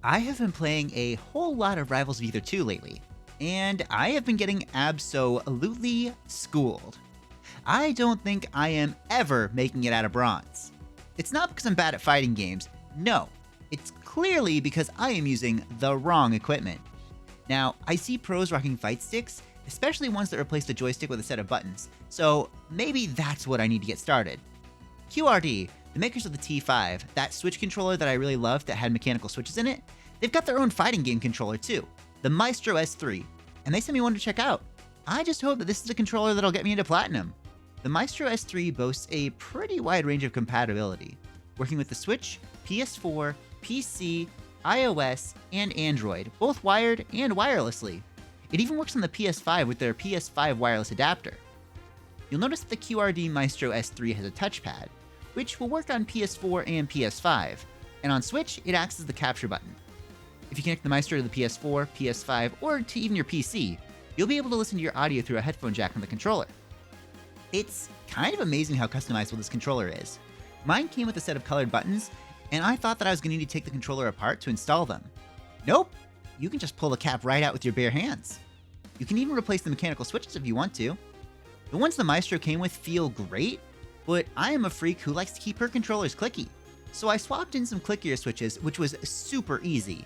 I have been playing a whole lot of Rivals of Aether II lately, and I have been getting absolutely schooled. I don't think I am ever making it out of bronze. It's not because I'm bad at fighting games, no. It's clearly because I am using the wrong equipment. Now, I see pros rocking fight sticks, especially ones that replace the joystick with a set of buttons, so maybe that's what I need to get started. QRD, the makers of the T5, that Switch controller that I really loved that had mechanical switches in it, they've got their own fighting game controller too, the Maestro S3, and they sent me one to check out. I just hope that this is a controller that'll get me into Platinum. The Maestro S3 boasts a pretty wide range of compatibility, working with the Switch, PS4, PC, iOS, and Android, both wired and wirelessly. It even works on the PS5 with their PS5 wireless adapter. You'll notice that the QRD Maestro S3 has a touchpad, which will work on PS4 and PS5, and on Switch, it acts as the capture button. If you connect the Maestro to the PS4, PS5, or to even your PC, you'll be able to listen to your audio through a headphone jack on the controller. It's kind of amazing how customizable this controller is. Mine came with a set of colored buttons, and I thought that I was going to need to take the controller apart to install them. Nope, you can just pull the cap right out with your bare hands. You can even replace the mechanical switches if you want to. The ones the Maestro came with feel great, but I am a freak who likes to keep her controllers clicky, so I swapped in some clickier switches, which was super easy.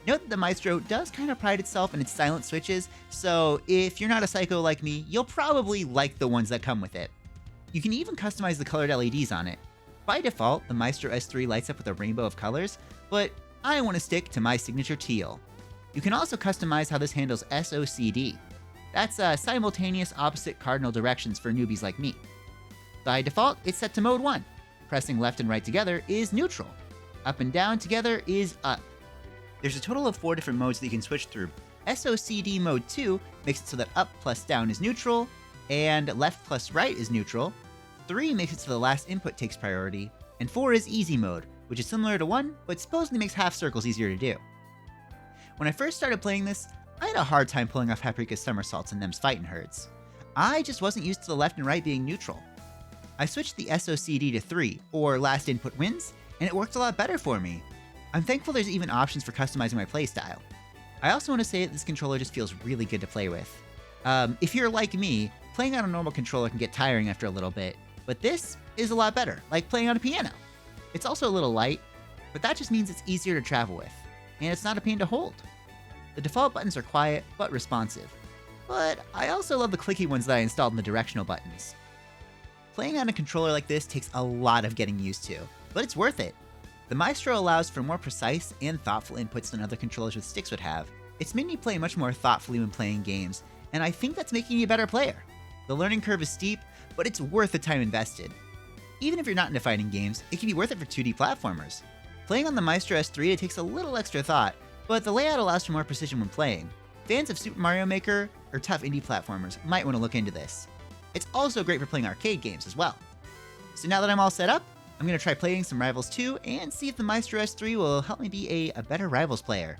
Note that the Maestro does kind of pride itself in its silent switches, so if you're not a psycho like me, you'll probably like the ones that come with it. You can even customize the colored LEDs on it. By default, the Maestro S3 lights up with a rainbow of colors, but I want to stick to my signature teal. You can also customize how this handles SOCD. That's simultaneous opposite cardinal directions for newbies like me. By default, it's set to mode 1. Pressing left and right together is neutral. Up and down together is up. There's a total of 4 different modes that you can switch through. SOCD mode 2 makes it so that up plus down is neutral, and left plus right is neutral. 3 makes it so the last input takes priority, and 4 is easy mode, which is similar to 1, but supposedly makes half circles easier to do. When I first started playing this, I had a hard time pulling off Paprika's somersaults and them's fightin' herds. I just wasn't used to the left and right being neutral. I switched the SOCD to 3, or last input wins, and it worked a lot better for me. I'm thankful there's even options for customizing my playstyle. I also want to say that this controller just feels really good to play with. If you're like me, playing on a normal controller can get tiring after a little bit, but this is a lot better, like playing on a piano. It's also a little light, but that just means it's easier to travel with, and it's not a pain to hold. The default buttons are quiet, but responsive. But I also love the clicky ones that I installed in the directional buttons. Playing on a controller like this takes a lot of getting used to, but it's worth it. The Maestro allows for more precise and thoughtful inputs than other controllers with sticks would have. It's made me play much more thoughtfully when playing games, and I think that's making me a better player. The learning curve is steep, but it's worth the time invested. Even if you're not into fighting games, it can be worth it for 2D platformers. Playing on the Maestro S3 it takes a little extra thought, but the layout allows for more precision when playing. Fans of Super Mario Maker or tough indie platformers might want to look into this. It's also great for playing arcade games as well. So now that I'm all set up, I'm going to try playing some Rivals 2 and see if the Maestro S3 will help me be a better Rivals player.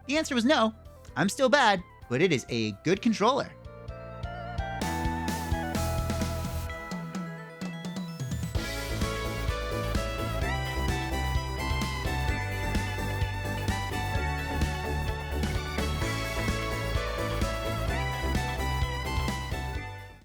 The answer was no. I'm still bad, but it is a good controller.